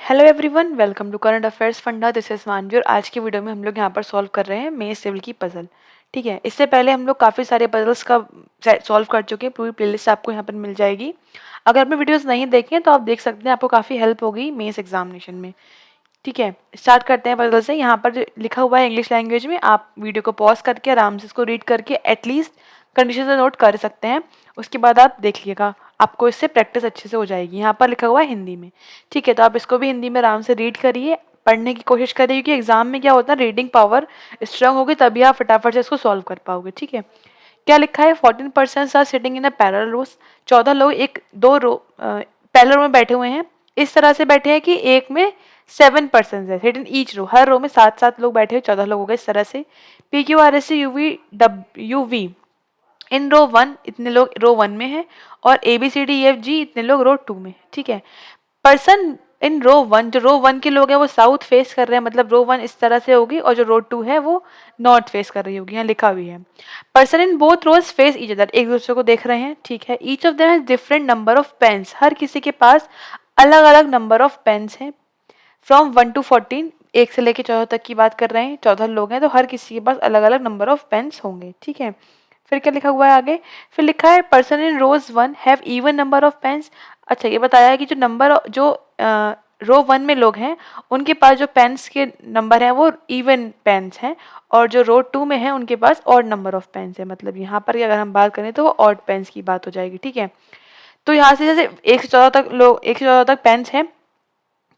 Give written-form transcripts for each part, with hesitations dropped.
Hello everyone, welcome to current affairs funda. This is Manzoor. आज की video में हम लोग यहाँ पर सॉल्व कर रहे हैं मेंस लेवल की पजल। ठीक है, इससे पहले हम लोग काफ़ी सारे पजल्स का सॉल्व कर चुके हैं। पूरी प्लेलिस्ट आपको यहाँ पर मिल जाएगी। अगर आपने वीडियोस नहीं देखे तो आप देख सकते हैं, आपको काफ़ी हेल्प होगी मेंस एग्जामिनेशन में। ठीक है, स्टार्ट करते हैं पजल से। यहाँ पर जो लिखा हुआ है इंग्लिश लैंग्वेज में, आप वीडियो को पॉज करके आराम से इसको रीड करके एटलीस्ट कंडीशन से नोट कर सकते हैं। उसके बाद आप देखिएगा, आपको इससे प्रैक्टिस अच्छे से हो जाएगी। यहाँ पर लिखा हुआ है हिंदी में। ठीक है, तो आप इसको भी हिंदी में आराम से रीड करिए, पढ़ने की कोशिश करिए, क्योंकि एग्जाम में क्या होता है, रीडिंग पावर स्ट्रांग होगी तभी आप फटाफट से इसको सॉल्व कर पाओगे। ठीक है, क्या लिखा है, 14% are sitting in a parallel rows. 14 लोग एक दो रो पैरेलल रो में बैठे हुए हैं। इस तरह से बैठे हैं कि एक में 7% है, सिट इन ईच रो। हर रो में 7-7 लोग बैठे हुए, 14 लोग हो गए इस तरह से। P Q R S C U V in row 1 इतने लोग रो 1 में हैं, और A B C D F G इतने लोग रो 2 में। ठीक है, पर्सन इन रो 1, जो रो 1 के लोग हैं वो साउथ फेस कर रहे हैं, मतलब रो 1 इस तरह से होगी, और जो रो 2 है वो नॉर्थ फेस कर रही होगी। यहाँ लिखा हुआ है person in both rows face each other, एक दूसरे को देख रहे हैं। ठीक है, each of them has different number of pens, हर किसी के पास अलग अलग नंबर ऑफ पेन्स हैं। फ्रॉम 1 to 14, 1 से लेकर 14 तक की बात कर रहे हैं। 14 लोग हैं तो हर किसी के पास अलग अलग नंबर ऑफ पेन्स होंगे। ठीक है, फिर क्या लिखा हुआ है आगे, फिर लिखा है person in row 1 have even number of pens. अच्छा, ये बताया है कि जो नंबर जो रो 1 में लोग हैं उनके पास जो पेन्स के नंबर हैं वो इवन पेन्स हैं, और जो रो 2 में है उनके पास ऑड नंबर ऑफ पेन्स है। मतलब यहाँ पर अगर हम बात करें तो वो ऑड पेन्स की बात हो जाएगी। ठीक है, तो यहाँ से जैसे 1 से 14 तक लोग, 1 से 14 तक पेन्स हैं,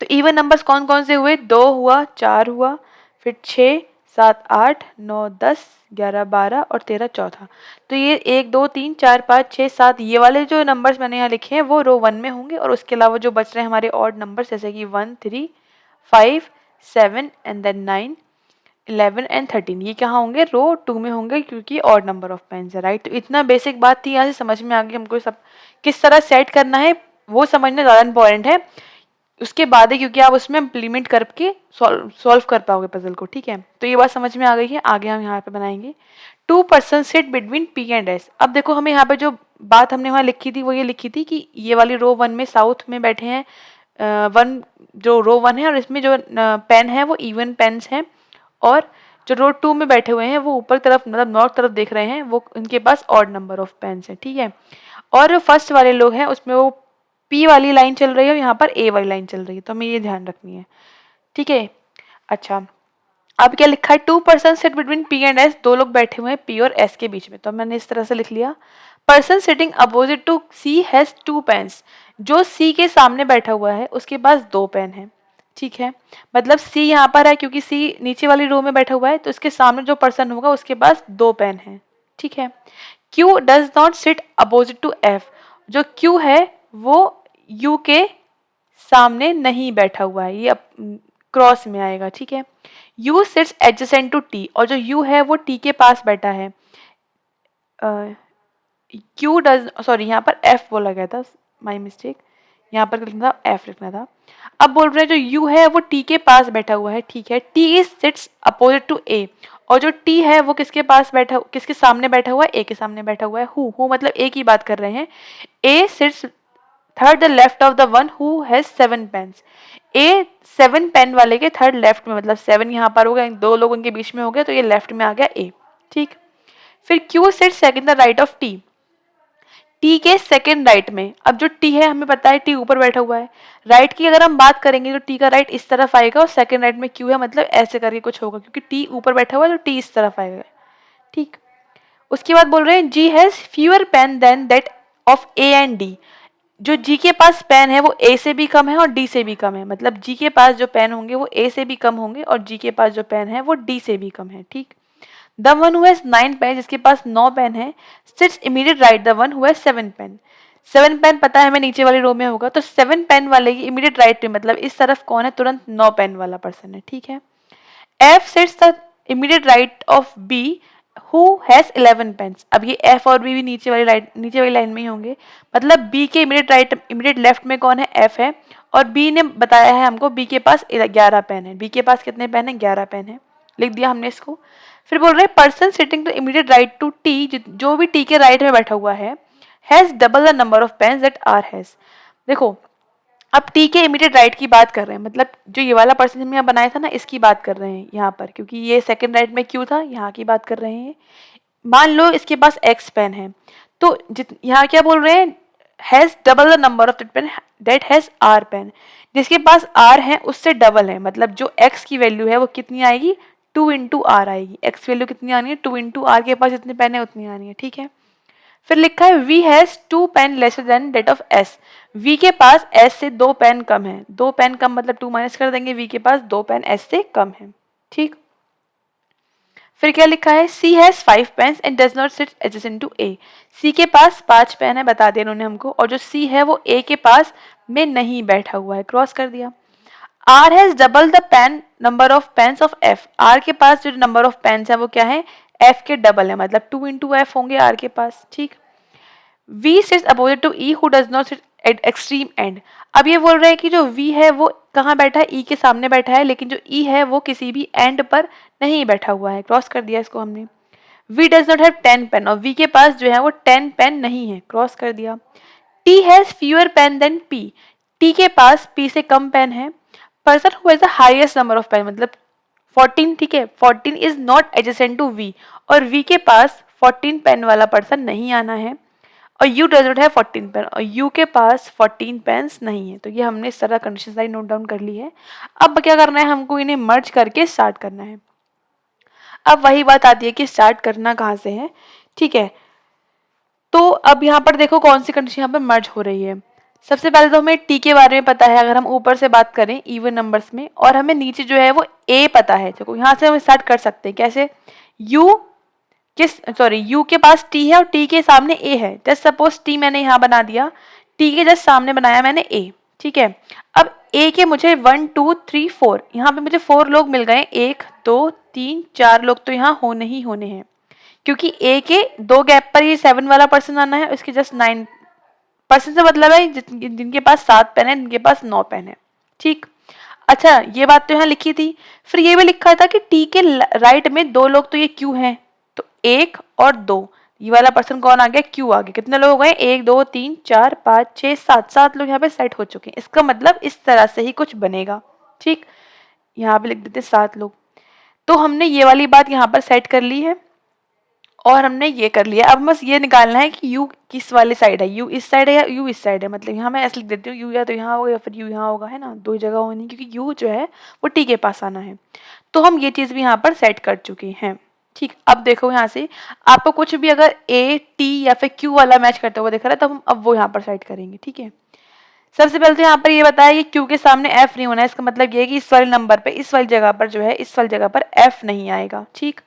तो इवन नंबर्स कौन कौन से हुए, 2 हुआ, 4 हुआ, फिर 6, 7, 8, 9, 10, 11, 12 और 13 चौथा। तो ये 1, 2, 3, 4, 5, 6, 7 ये वाले जो नंबर्स मैंने यहाँ लिखे हैं वो रो 1 में होंगे, और उसके अलावा जो बच रहे हैं हमारे ऑड नंबर्स, जैसे कि 1, 3, 5, 7 एंड देन 9, 11 एंड 13, ये कहाँ होंगे, रो 2 में होंगे, क्योंकि ऑड नंबर ऑफ पेन्स है। राइट, तो इतना बेसिक बात थी, यहाँ से समझ में आ गई। हमको सब किस तरह सेट करना है वो समझना ज़्यादा इंपॉर्टेंट है, उसके बाद है, क्योंकि आप उसमें इम्प्लीमेंट करके सॉल्व कर पाओगे पजल को। ठीक है, तो ये बात समझ में आ गई है। आगे हम यहाँ पे बनाएंगे 2 person sit between P and S. अब देखो, हमें यहाँ पे जो बात हमने वहाँ लिखी थी वो ये लिखी थी कि ये वाली रो 1 में साउथ में बैठे हैं, वन जो रो 1 है, और इसमें जो पेन है वो इवन पेन्स हैं, और जो रो 2 में बैठे हुए हैं वो ऊपर तरफ मतलब नॉर्थ तरफ देख रहे हैं, वो उनके पास ऑड नंबर ऑफ पेन्स है। ठीक है, और फर्स्ट वाले लोग हैं उसमें वो पी वाली लाइन चल रही है और यहाँ पर ए वाली लाइन चल रही है, तो हमें ये ध्यान रखनी है। ठीक है, अच्छा, अब क्या लिखा है, 2 person sit between P and S, दो लोग बैठे हुए हैं पी और एस के बीच में, तो मैंने इस तरह से लिख लिया, person sitting opposite to C has 2 pens, जो सी के सामने बैठा हुआ है उसके पास 2 पेन है। ठीक है, मतलब सी यहाँ पर है क्योंकि सी नीचे वाली रो में बैठा हुआ है, तो इसके सामने जो पर्सन होगा उसके पास 2 पेन है। ठीक है, Q does not sit opposite to F, जो क्यू है वो यू के सामने नहीं बैठा हुआ है, ये क्रॉस में आएगा। ठीक है, U sits adjacent to T, और जो यू है वो टी के पास बैठा है। क्यू डज, सॉरी यहाँ पर एफ बोला गया था, माई मिस्टेक, यहाँ पर लिखना था एफ लिखना था। अब बोल रहे हैं जो यू है वो टी के पास बैठा हुआ है। ठीक है, T is sits opposite to A, और जो टी है वो किसके पास बैठा, किसके सामने बैठा हुआ है, ए के सामने बैठा हुआ है। हु मतलब ए की बात कर रहे हैं। A sits third the left of the one who has 7 pens, A 7 pen वाले के थर्ड लेफ्ट में, मतलब 7 यहाँ पर हो गया, 2 लोग उनके बीच में हो गया, तो ये लेफ्ट में आ गया ए। ठीक, फिर Q sits second the right of T, T के सेकंड राइट में। अब जो टी है हमें पता है टी ऊपर बैठा हुआ है, राइट की अगर हम बात करेंगे तो टी का राइट इस तरफ आएगा, और सेकंड राइट में क्यू है, मतलब ऐसे करके कुछ होगा, क्योंकि टी ऊपर बैठा हुआ है तो टी इस तरफ आएगा। ठीक, उसके बाद बोल रहे हैं G has fewer pen then that of A and D, जो जी के पास पेन है वो ए से भी कम है और डी से भी कम है, मतलब जी के पास जो पेन होंगे वो ए से भी कम होंगे, और जी के पास जो पेन है वो डी से भी कम है। ठीक, the one who has 9 pen, जिसके पास 9 पेन है, sits immediate right the one who has 7 pen. 7 pen पता है हमें नीचे वाली रो में होगा, तो 7 पेन वाले की इमीडिएट राइट में, मतलब इस तरफ कौन है, तुरंत 9 पेन वाला पर्सन है। ठीक है, F sits the immediate right of B who has 11 pens. अब ये एफ और बी भी नीचे वाली लाइन में ही होंगे, मतलब बी के इमीडिएट लेफ्ट में कौन है, एफ है, और बी ने बताया है हमको बी के पास 11 पेन है। बी के पास कितने पेन है, 11 पेन है, लिख दिया हमने इसको। फिर बोल रहे हैं person sitting to immediate right to T, जो भी टी के राइट में बैठा हुआ है, has double the number of pens that R has. देखो, अब टी के इमीडिएट राइट की बात कर रहे हैं, मतलब जो ये वाला पर्सन हमने यहाँ बनाया था ना, इसकी बात कर रहे हैं यहाँ पर, क्योंकि ये सेकंड राइट में क्यू था, यहाँ की बात कर रहे हैं। मान लो इसके पास एक्स पेन है, तो यहाँ क्या बोल रहे हैं, has double the number of that pen that has R pen. जिसके पास आर है उससे डबल है, मतलब जो एक्स की वैल्यू है वो कितनी आएगी, 2 इंटू आर आएगी। एक्स वैल्यू कितनी आनी है, 2 इंटू आर के पास जितने पेन है उतनी आनी है, ठीक है। फिर लिखा है V has 2 pen lesser than that of S. V के पास एस से 2 पेन कम है, 2 पेन कम मतलब 2 माइनस कर देंगे, वी के पास 2 पेन एस से कम है, ठीक। फिर क्या लिखा है, C has 5 pens and does not sit adjacent to A. C के पास 5 पेन है, बता दिया इन्होंने हमको, और जो सी है वो ए के पास में नहीं बैठा हुआ है, क्रॉस कर दिया। R has double the pen number of pens of F. R के पास जो नंबर ऑफ पेन्स है वो क्या है, एफ के डबल है, मतलब 2 इंटू एफ होंगे आर के पास, ठीक। V sits opposite to E who does not sit at extreme end। अब ये बोल रहे हैं कि जो V है वो कहाँ बैठा है, E के सामने बैठा है, लेकिन जो E है वो किसी भी एंड पर नहीं बैठा हुआ है, क्रॉस कर दिया इसको हमने। V does not have 10 pen, और V के पास जो है वो 10 पेन नहीं है, क्रॉस कर दिया। T has fewer pen than P। T के पास P से कम पेन है। Person who has the highest number of pen, मतलब 14, ठीक है, 14 is not adjacent to V, और V के पास 14 पेन वाला पर्सन नहीं आना है। और U does not have 14 pen, और U के पास 14 पेन्स नहीं है। तो ये हमने इस तरह कंडीशन सारी नोट डाउन कर ली है। अब क्या करना है, हमको इन्हें मर्ज करके स्टार्ट करना है। अब वही बात आती है कि स्टार्ट करना कहाँ से है, ठीक है। तो अब यहाँ पर देखो कौन सी कंडीशन यहाँ पर मर्ज हो रही है। सबसे पहले तो हमें टी के बारे में पता है, अगर हम ऊपर से बात करें इवन नंबर्स में, और हमें नीचे जो है वो ए पता है। देखो यहाँ से हम स्टार्ट कर सकते हैं, कैसे, यू के पास टी है और टी के सामने ए है। जस्ट सपोज टी मैंने यहाँ बना दिया, टी के जस्ट सामने बनाया मैंने ए, ठीक है। अब ए के मुझे 1 2 3 4, यहाँ पे मुझे 4 लोग मिल गए, 1 2 3 4 लोग तो यहाँ होने ही होने हैं, क्योंकि ए के 2 गैप पर ये 7 वाला पर्सन आना है, उसके जस्ट 9 पर्सन से मतलब है जिनके पास 7 पेन है, जिनके पास 9 पेन है, ठीक। अच्छा, ये बात तो यहाँ लिखी थी। फिर ये भी लिखा था कि टी के राइट में 2 लोग तो ये क्यू हैं, तो 1 और 2, ये वाला पर्सन कौन आ गया, क्यू आ गया। कितने लोग हो गए, 1 2 3 4 5 6 7, 7 लोग यहाँ पे सेट हो चुके हैं। इसका मतलब इस तरह से ही कुछ बनेगा, ठीक। यहाँ पे लिख देते 7 लोग। तो हमने ये वाली बात यहाँ पर सेट कर ली है, और हमने ये कर लिया। अब बस ये निकालना है कि u किस वाली साइड है, u इस साइड है या u इस साइड है। मतलब यहाँ मैं ऐसे लिख देती हूँ, u या तो यहाँ होगा या फिर u यहाँ होगा, है ना, 2 जगह होनी, क्योंकि u जो है वो t के पास आना है। तो हम ये चीज़ भी यहाँ पर सेट कर चुके हैं, ठीक। अब देखो यहाँ से आपको कुछ भी अगर a t या फिर q वाला मैच करते हुए दिख रहा है, तो हम अब वो यहाँ पर सेट करेंगे, ठीक है। सबसे पहले तो यहाँ पर ये बताया कि q के सामने f नहीं होना है। इसका मतलब ये है कि इस वाले नंबर पे, इस वाली जगह पर जो है, इस वाली जगह पर f नहीं आएगा, ठीक।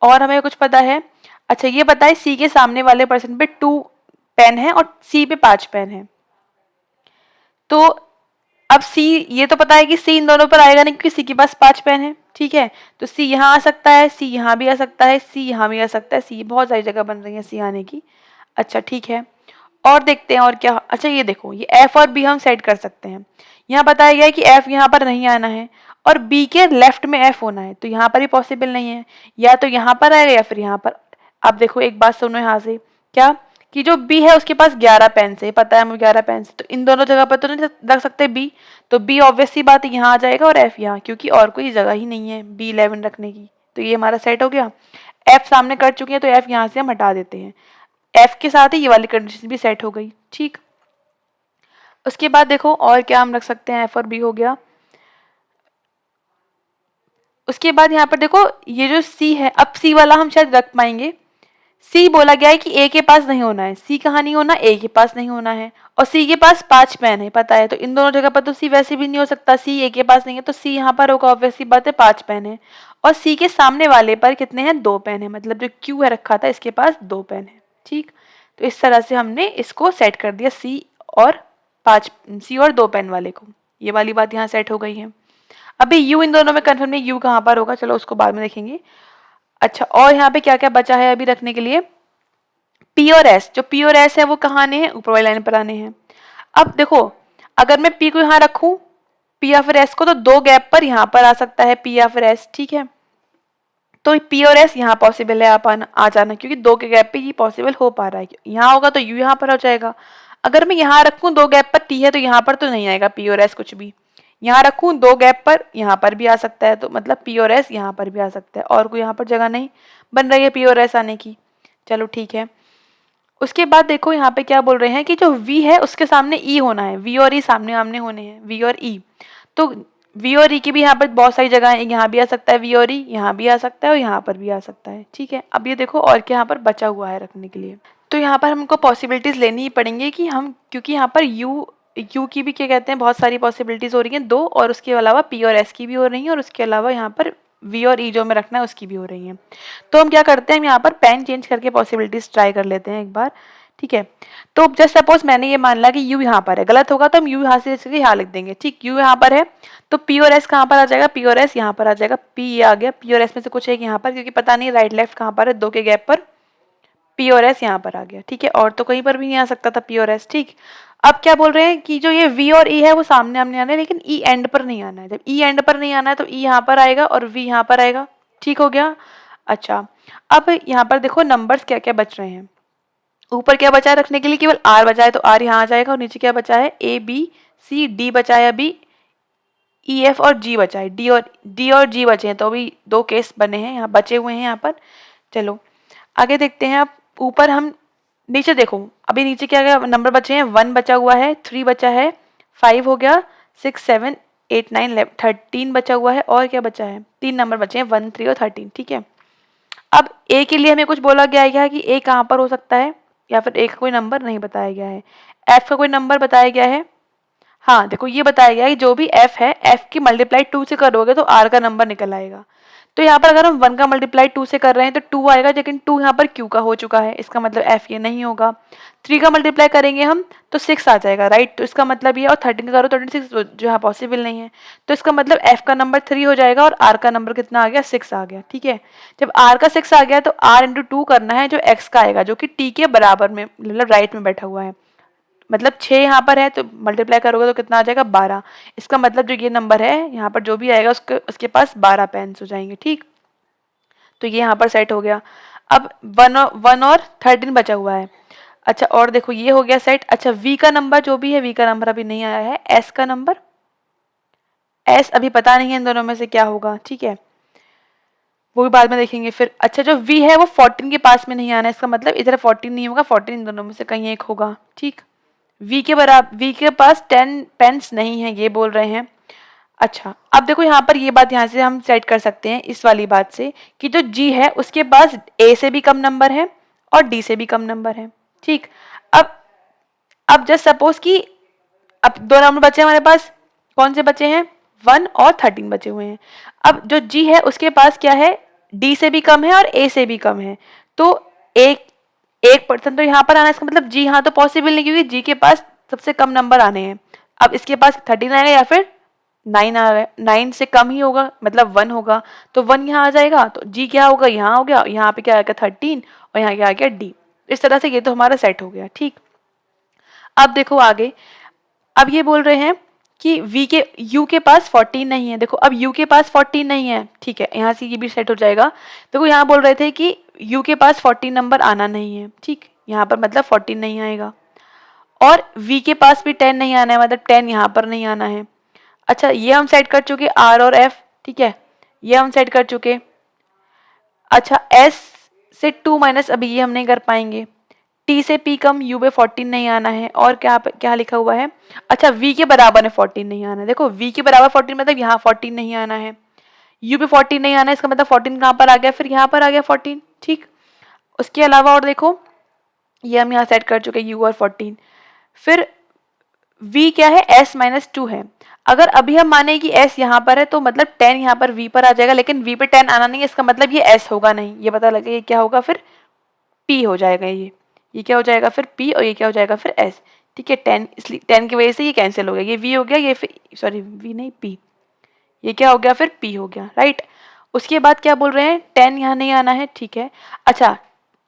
और हमें कुछ पता है। अच्छा, ये बताए सी के सामने वाले पर्सन पे 2 पेन है और सी पे 5 पेन है। तो अब सी, ये तो पता है कि सी इन दोनों पर आएगा नहीं, क्योंकि सी के पास 5 पेन है, ठीक है। तो सी यहाँ आ सकता है, सी यहाँ भी आ सकता है, सी यहाँ भी आ सकता है, सी बहुत सारी जगह बन रही है सी आने की। अच्छा, ठीक है, और देखते हैं और क्या। अच्छा, ये देखो, ये एफ और बी हम सेट कर सकते हैं। यहाँ बताया गया है कि एफ यहाँ पर नहीं आना है और बी के लेफ्ट में एफ होना है, तो यहाँ पर ही पॉसिबल नहीं है, या तो यहाँ पर आएगा या फिर यहाँ पर। आप देखो, एक बात सुनो यहाँ से, क्या कि जो बी है उसके पास 11 पेन से, पता है हमें 11 पेन से, तो इन दोनों जगह पर तो नहीं रख सकते बी, तो बी ऑब्वियस सी बात है यहाँ आ जाएगा और एफ यहाँ, क्योंकि और कोई जगह ही नहीं है बी 11 रखने की। तो ये हमारा सेट हो गया। एफ सामने कर चुके हैं, तो एफ यहाँ से हम हटा देते हैं। एफ के साथ ही ये वाली कंडीशन भी सेट हो गई, ठीक। उसके बाद देखो और क्या हम रख सकते हैं, एफ और बी हो गया। उसके बाद यहाँ पर देखो, ये जो सी है, अब सी वाला हम शायद रख पाएंगे। सी बोला गया है कि ए के पास नहीं होना है, सी कहाँ नहीं होना, ए के पास नहीं होना है, और सी के पास 5 पेन है, पता है। तो इन दोनों जगह पर तो सी वैसे भी नहीं हो सकता, सी ए के पास नहीं है, तो सी यहाँ पर होगा, ऑब्वियसली बात है, 5 पेन है। और सी के सामने वाले पर कितने हैं, 2 पेन है, मतलब जो क्यू है रखा था इसके पास 2 पेन है, ठीक। तो इस तरह से हमने इसको सेट कर दिया, सी और 2 पेन वाले को। ये वाली बात यहाँ सेट हो गई है। अभी यू इन दोनों में कंफर्म नहीं, यू कहाँ पर होगा, चलो उसको बाद में देखेंगे। अच्छा, और यहाँ पे क्या क्या बचा है अभी रखने के लिए, पी और एस। जो पी और एस है वो कहाँ आने हैं, ऊपर वाली लाइन पर आने हैं। अब देखो, अगर मैं पी को यहाँ रखूं, पी या फिर एस को, तो 2 गैप पर यहाँ पर आ सकता है पी या फिर एस, ठीक है। तो पी और एस यहाँ पॉसिबल है आ जाना, क्योंकि 2 के गैप पे ये पॉसिबल हो पा रहा है। यहाँ होगा तो यू यहाँ पर हो जाएगा। अगर मैं यहाँ रखूँ 2 गैप पर टी है तो यहाँ पर तो नहीं आएगा पी और एस कुछ भी। यहाँ रखूँ 2 गैप पर, यहाँ पर भी आ सकता है, तो मतलब पी और एस यहाँ पर भी आ सकता है, और कोई यहाँ पर जगह नहीं बन रही है पी और एस आने की। चलो ठीक है। उसके बाद देखो यहाँ पे क्या बोल रहे हैं कि जो V है उसके सामने E होना है, V और E सामने आमने होने हैं, V और E। तो V और E की भी यहाँ पर बहुत सारी जगह है, यहाँ भी आ सकता है V और E, यहाँ भी आ सकता है और यहाँ पर भी आ सकता है। ठीक है, अब ये देखो और क्या यहाँ पर बचा हुआ है रखने के लिए। तो यहाँ पर हमको पॉसिबिलिटीज लेनी ही पड़ेंगी कि हम, क्योंकि यहाँ पर यू की भी क्या कहते हैं बहुत सारी पॉसिबिलिटीज हो रही हैं 2, और उसके अलावा पी और एस की भी हो रही हैं, और उसके अलावा यहाँ पर वी और ई जो हमें रखना है उसकी भी हो रही है। तो हम क्या करते हैं, हम यहाँ पर पेन चेंज करके पॉसिबिलिटीज ट्राई कर लेते हैं एक बार। ठीक है, तो जस्ट सपोज मैंने ये मान लिया कि यू यहाँ पर है, गलत होगा तो हम यू यहाँ से यहाँ लिख देंगे। ठीक, यू यहाँ पर है तो पी और एस कहाँ पर आ जाएगा, पी और एस यहाँ पर आ जाएगा, पी ये आ गया, पी और एस में से कुछ एक यहाँ पर, क्योंकि पता नहीं राइट लेफ्ट कहाँ पर है, 2 के गैप पर पी और एस यहाँ पर आ गया। ठीक है, और तो कहीं पर भी नहीं आ सकता था पी और एस। ठीक, अब क्या बोल रहे हैं कि जो ये वी और ई है वो सामने आमने आना है, लेकिन ई एंड पर नहीं आना है। जब ई एंड पर नहीं आना है तो ई यहाँ पर आएगा और वी यहाँ पर आएगा। ठीक हो गया। अच्छा, अब यहाँ पर देखो नंबर्स क्या क्या बच रहे हैं। ऊपर क्या बचा है रखने के लिए, केवल आर बचा है तो आर यहाँ आ जाएगा, और नीचे क्या बचा है, ए बी सी डी बचा है, अभी ई एफ और जी बचा है, डी और जी बचे हैं, तो अभी 2 केस बने हैं यहाँ, बचे हुए हैं यहाँ पर। चलो आगे देखते हैं। अब ऊपर हम नीचे देखो, अभी नीचे क्या क्या नंबर बचे हैं, 1 बचा हुआ है, 3 बचा है, 5 हो गया, 6 7 8 9 11 13 बचा हुआ है, और क्या बचा है, 3 नंबर बचे हैं, 1 3 और 13। ठीक है, अब ए के लिए हमें कुछ बोला गया है कि ए कहाँ पर हो सकता है, या फिर ए का कोई नंबर नहीं बताया गया है। एफ का कोई नंबर बताया गया है, हाँ देखो ये बताया गया है कि जो भी एफ है, एफ की मल्टीप्लाई 2 से करोगे तो आर का नंबर निकल आएगा। तो यहाँ पर अगर हम 1 का मल्टीप्लाई 2 से कर रहे हैं तो 2 आएगा, लेकिन 2 यहाँ पर क्यू का हो चुका है, इसका मतलब एफ ये नहीं होगा। 3 का मल्टीप्लाई करेंगे हम तो 6 आ जाएगा, राइट, तो इसका मतलब ये, और 13 का करो तो 26, जो यहाँ पॉसिबल नहीं है, तो इसका मतलब एफ का नंबर 3 हो जाएगा और आर का नंबर कितना आ गया, 6 आ गया। ठीक है, जब आर का 6 आ गया तो आर इंटू 2 करना है, जो एक्स का आएगा, जो कि टी के बराबर में मतलब राइट में बैठा हुआ है, मतलब 6 यहाँ पर है तो मल्टीप्लाई करोगे तो कितना आ जाएगा, 12। इसका मतलब जो ये नंबर है यहाँ पर जो भी आएगा उसके पास 12 पेन्स हो जाएंगे। ठीक, तो ये यहाँ पर सेट हो गया। अब 1 और 13 बचा हुआ है। अच्छा, और देखो ये हो गया सेट। अच्छा, वी का नंबर जो भी है, वी का नंबर अभी नहीं आया है, एस का नंबर, एस अभी पता नहीं है इन दोनों में से क्या होगा। ठीक है, वो भी बाद में देखेंगे फिर। अच्छा, जो वी है वो 14 के पास में नहीं आना है, इसका मतलब इधर 14 नहीं होगा, 14 इन दोनों में से कहीं एक होगा। ठीक, वी के बराबर, वी के पास 10 पेन्स नहीं है, ये बोल रहे हैं। अच्छा, अब देखो यहाँ पर ये बात यहाँ से हम सेट कर सकते हैं इस वाली बात से कि जो जी है उसके पास ए से भी कम नंबर है और डी से भी कम नंबर है। ठीक, अब जस्ट सपोज कि अब 2 नंबर बचे हमारे पास, कौन से बचे हैं, 1 और 13 बचे हुए हैं। अब जो जी है उसके पास क्या है, डी से भी कम है और ए से भी कम है, तो 1% तो यहाँ पर आना है, इसका मतलब जी यहाँ तो पॉसिबल नहीं, क्योंकि जी के पास सबसे कम नंबर आने हैं। अब इसके पास 13 आएगा या फिर 9 आ गया, 9 से कम ही होगा, मतलब 1 होगा, तो 1 यहाँ आ जाएगा, तो जी क्या होगा, यहाँ हो गया, यहाँ पे क्या आएगा 13, और यहाँ क्या आ गया डी। इस तरह से ये तो हमारा सेट हो गया। ठीक, अब देखो आगे, अब ये बोल रहे हैं कि v के u के पास 14 नहीं है। देखो अब u के पास 14 नहीं है, ठीक है, यहाँ से ये भी सेट हो जाएगा। देखो यहाँ बोल रहे थे कि u के पास 14 नंबर आना नहीं है। ठीक, यहाँ पर मतलब 14 नहीं आएगा, और v के पास भी 10 नहीं आना है, मतलब 10 यहाँ पर नहीं आना है। अच्छा, ये हम सेट कर चुके r और f। ठीक है, ये हम सेट कर चुके। अच्छा, s से 2 माइनस अभी ये हम नहीं कर पाएंगे, t से p कम, u पे 14 नहीं आना है, और क्या लिखा हुआ है, अच्छा v के बराबर है 14 नहीं आना है। देखो v के बराबर 14 मतलब यहाँ 14 नहीं आना है, u पे 14 नहीं आना है, इसका मतलब 14 कहाँ पर आ गया, फिर यहाँ पर आ गया 14। ठीक, उसके अलावा और देखो ये हम यहाँ सेट कर चुके u और 14। फिर v क्या है, s माइनस 2 है। अगर अभी हम माने कि s यहाँ पर है तो मतलब 10 यहाँ पर v पर आ जाएगा, लेकिन v पे 10 आना नहीं है, इसका मतलब ये s होगा नहीं, ये पता लगे ये क्या होगा, फिर p हो जाएगा, ये क्या हो जाएगा फिर p, और ये क्या हो जाएगा फिर s। ठीक है, 10, इसलिए 10 की वजह से ये कैंसिल हो गया, ये v हो गया, ये फिर सॉरी v नहीं p, ये क्या हो गया फिर p हो गया, राइट। उसके बाद क्या बोल रहे हैं, 10 यहाँ नहीं आना है। ठीक है, अच्छा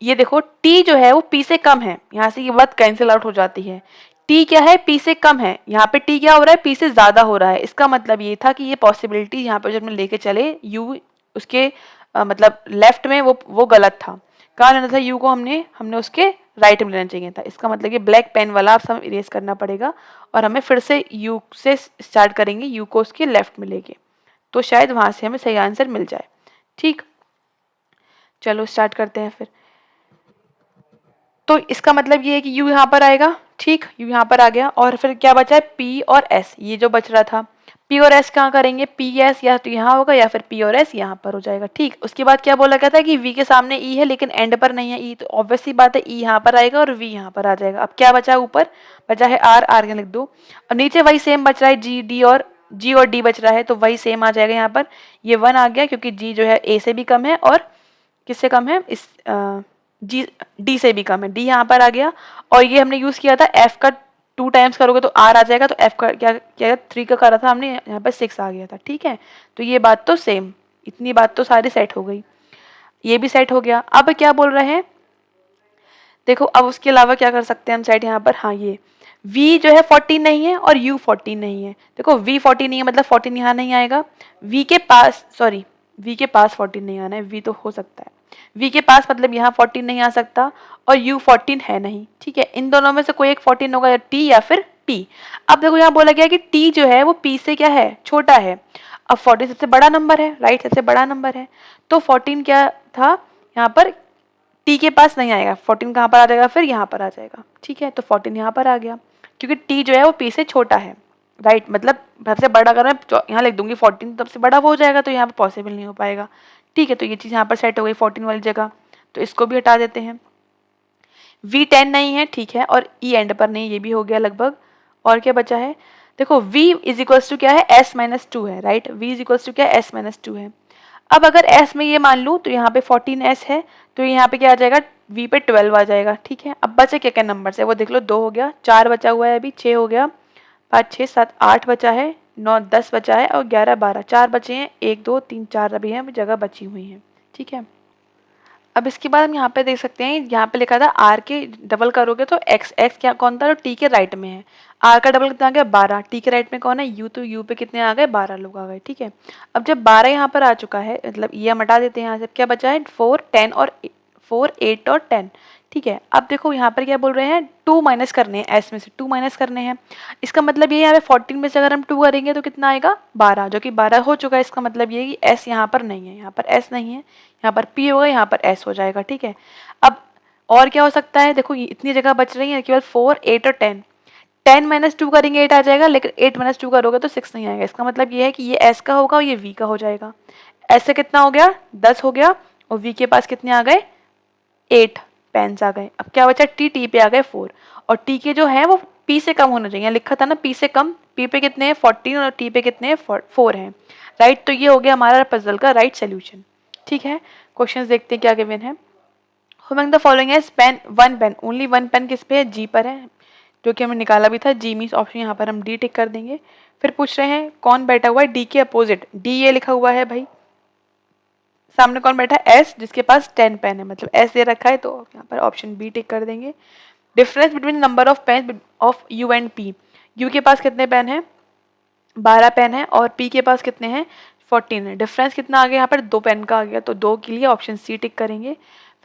ये देखो t जो है वो p से कम है, यहाँ से ये बात कैंसिल आउट हो जाती है। t क्या है, p से कम है, यहाँ पे t क्या हो रहा है, p से ज्यादा हो रहा है। इसका मतलब ये था कि ये पॉसिबिलिटी यहाँ पे जब मैं लेके चले u उसके मतलब लेफ्ट में वो गलत था, कहाँ लेना था यू को, हमने उसके राइट में लेना चाहिए था। इसका मतलब ये ब्लैक पेन वाला आप सब इरेज करना पड़ेगा और हमें फिर से यू से स्टार्ट करेंगे, यू को उसके लेफ्ट में लेके, तो शायद वहां से हमें सही आंसर मिल जाए। ठीक, चलो स्टार्ट करते हैं फिर। तो इसका मतलब ये है कि u यहाँ पर आएगा, ठीक, u यहाँ पर आ गया, और फिर क्या बचा है p और s, ये जो बच रहा था। p और s कहाँ करेंगे, ps या तो यहाँ होगा या फिर p और s यहाँ पर हो जाएगा। ठीक, उसके बाद क्या बोला गया था कि v के सामने e है लेकिन एंड पर नहीं है e, तो ऑब्वियसली बात है e यहाँ पर आएगा और v यहाँ पर आ जाएगा। अब क्या बचा, ऊपर बचा है r लिख दो। अब नीचे वही सेम बच रहा है g और d बच रहा है, तो वही सेम आ जाएगा यहाँ पर। ये 1 आ गया क्योंकि g जो है a से भी कम है और किससे कम है, इस जी डी से भी कम है, डी यहाँ पर आ गया। और ये हमने यूज किया था एफ का 2 टाइम्स करोगे तो आर आ जाएगा, तो एफ का क्या क्या 3 का करा था हमने, यहाँ पर 6 आ गया था। ठीक है, तो ये बात तो सेम, इतनी बात तो सारी सेट हो गई, ये भी सेट हो गया। अब क्या बोल रहे हैं, देखो अब उसके अलावा क्या कर सकते हैं हम सेट यहाँ पर, हाँ ये v जो है 14 नहीं है और u 14 नहीं है। देखो v 14 नहीं है मतलब 14 यहाँ नहीं आएगा, v के पास, सॉरी v के पास 14 नहीं आना है, v तो हो सकता है, v के पास मतलब यहाँ 14 नहीं आ सकता और u 14 है नहीं। ठीक है, इन दोनों में से कोई एक 14 होगा, या t या फिर p। अब देखो यहाँ बोला गया कि t जो है वो p से क्या है, छोटा है। अब 14 सबसे बड़ा नंबर है, राइट, सबसे बड़ा नंबर है, तो 14 क्या था यहाँ पर, t के पास नहीं आएगा, 14 कहाँ पर आ जाएगा, फिर यहाँ पर आ जाएगा। ठीक है, तो 14 यहाँ पर आ गया क्योंकि t जो है वो p से छोटा है, राइट, मतलब सबसे बड़ा अगर मैं यहाँ लिख दूंगी 14 तो सबसे बड़ा वो हो जाएगा, तो यहाँ पर पॉसिबल नहीं हो पाएगा। ठीक है, तो ये चीज़ यहाँ पर सेट हो गई 14 वाली जगह, तो इसको भी हटा देते हैं। v 10 नहीं है, ठीक है, और e एंड पर नहीं, ये भी हो गया लगभग। और क्या बचा है, देखो v इज इक्वल्स टू क्या है, s माइनस 2 है, right, v is equals to क्या है, s माइनस 2 है। अब अगर s में ये मान लूँ तो यहाँ पे 14s है, तो यहाँ पे क्या आ जाएगा, v पे 12 आ जाएगा। ठीक है, अब बचे क्या क्या नंबर है वो देख लो, 2 हो गया, 4 बचा हुआ है अभी, 6 हो गया, 5 6 7 8 बचा है, 9 10 बचा है और 11 12, 4 बचे हैं, 1 2 3 4 अभी हैं जगह बची हुई हैं। ठीक है, अब इसके बाद हम यहाँ पे देख सकते हैं, यहाँ पे लिखा था आर के डबल करोगे तो एक्स, एक्स क्या कौन था, तो टी के राइट में है। आर का डबल कितना आ गया, 12, टी के राइट में कौन है, यू, तो यू पे कितने आ गए, 12 लोग आ गए। ठीक है, अब जब 12 यहाँ पर आ चुका है, मतलब ये हम हटा देते हैं यहाँ से, क्या बचा है 4 10 और 4 8 और 10। ठीक है, अब देखो यहाँ पर क्या बोल रहे हैं, 2 माइनस करने हैं, एस में से 2 माइनस करने हैं। इसका मतलब ये यहाँ पे 14 में से अगर हम 2 करेंगे तो कितना आएगा, 12, जो कि 12 हो चुका है। इसका मतलब ये कि एस यहाँ पर नहीं है, यहाँ पर एस नहीं है, यहाँ पर पी होगा, यहाँ पर एस हो जाएगा। ठीक है, अब और क्या हो सकता है, देखो इतनी जगह बच रही है, केवल 4 8 और 10, 10 माइनस 2 करेंगे 8 आ जाएगा, लेकिन 8 माइनस 2 करोगे तो 6 नहीं आएगा। इसका मतलब ये है कि ये एस का होगा और ये वी का हो जाएगा। एस से कितना हो गया, 10 हो गया, और वी के पास कितने आ गए, 8 पेन्स आ गए। अब क्या बचा, टी, टी पे आ गए 4, और टी के जो है वो पी से कम होना चाहिए, लिखा था ना पी से कम, पी पे कितने हैं 14 और टी पे कितने हैं 4 हैं, राइट। तो ये हो गया हमारा पजल का राइट सोल्यूशन। ठीक है, क्वेश्चंस देखते हैं क्या गिवन है। Among the following as pen, one pen, only one pen किस पे है, जी पर है, जो कि हमने निकाला भी था, जी मीन्स ऑप्शन यहाँ पर हम डी टिक कर देंगे। फिर पूछ रहे हैं कौन बैठा हुआ है डी के अपोजिट, डी ये लिखा हुआ है भाई, सामने कौन बैठा है, एस, जिसके पास 10 पेन है, मतलब एस दे रखा है, तो यहाँ पर ऑप्शन बी टिक कर देंगे। Difference between number of pain of you and P, you के पास कितने पेन है, 12 पेन है, और पी के पास कितने हैं 14 है। डिफरेंस कितना आ गया यहाँ पर, 2 पेन का आ गया, तो 2 के लिए ऑप्शन सी टिक करेंगे।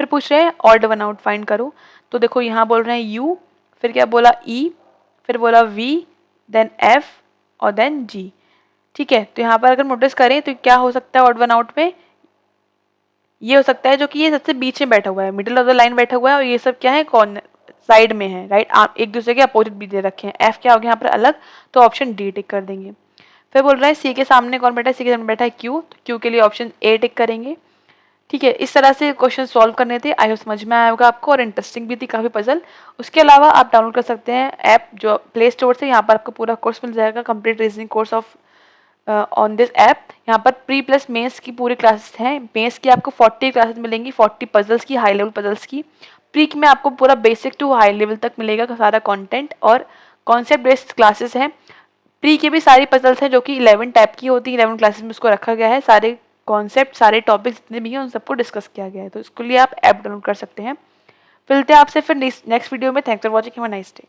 फिर पूछ रहे हैं ऑड वन आउट फाइंड करो, तो देखो यहाँ बोल रहे हैं यू, फिर क्या बोला ई, फिर बोला वी, देन एफ और देन जी। ठीक है, तो यहाँ पर अगर नोटिस करें तो क्या हो सकता है ऑड वन आउट में, ये हो सकता है जो कि ये सबसे बीच में बैठा हुआ है, मिडिल ऑफ द लाइन बैठा हुआ है, और ये सब क्या है कॉर्नर साइड में है, राइट, एक दूसरे के अपोजिट भी दे रखे हैं। एफ क्या हो गया यहाँ पर अलग, तो ऑप्शन डी टिक कर देंगे। फिर बोल रहे हैं सी के सामने कौन बैठा है, सी के सामने बैठा है क्यू, तो क्यू के लिए ऑप्शन ए टिक करेंगे। ठीक है, इस तरह से क्वेश्चन सॉल्व करने थे, आई होप समझ में आया होगा आपको, और इंटरेस्टिंग भी थी काफ़ी पजल। उसके अलावा आप डाउनलोड कर सकते हैं ऐप जो प्ले स्टोर से, यहाँ पर आपको पूरा कोर्स मिल जाएगा, complete reasoning course of on this app. यहाँ पर प्री प्लस मेंस की पूरी क्लासेस हैं, मेंस की आपको 40 क्लासेस मिलेंगी, 40 पजल्स की, हाई लेवल पजल्स की। प्री में आपको पूरा बेसिक टू हाई लेवल तक मिलेगा सारा कंटेंट, और कॉन्सेप्ट बेस्ड क्लासेस हैं। प्री की भी सारी पजल्स हैं जो कि 11 टाइप की होती है, 11 क्लासेस में उसको रखा गया है, सारे कॉन्सेप्ट सारे टॉपिक्स जितने भी हैं उन सबको डिस्कस किया गया है, तो इसके लिए आप ऐप डाउनलोड कर सकते हैं। मिलते हैं आपसे फिर नेक्स्ट वीडियो में। Thanks for watching, have a nice day.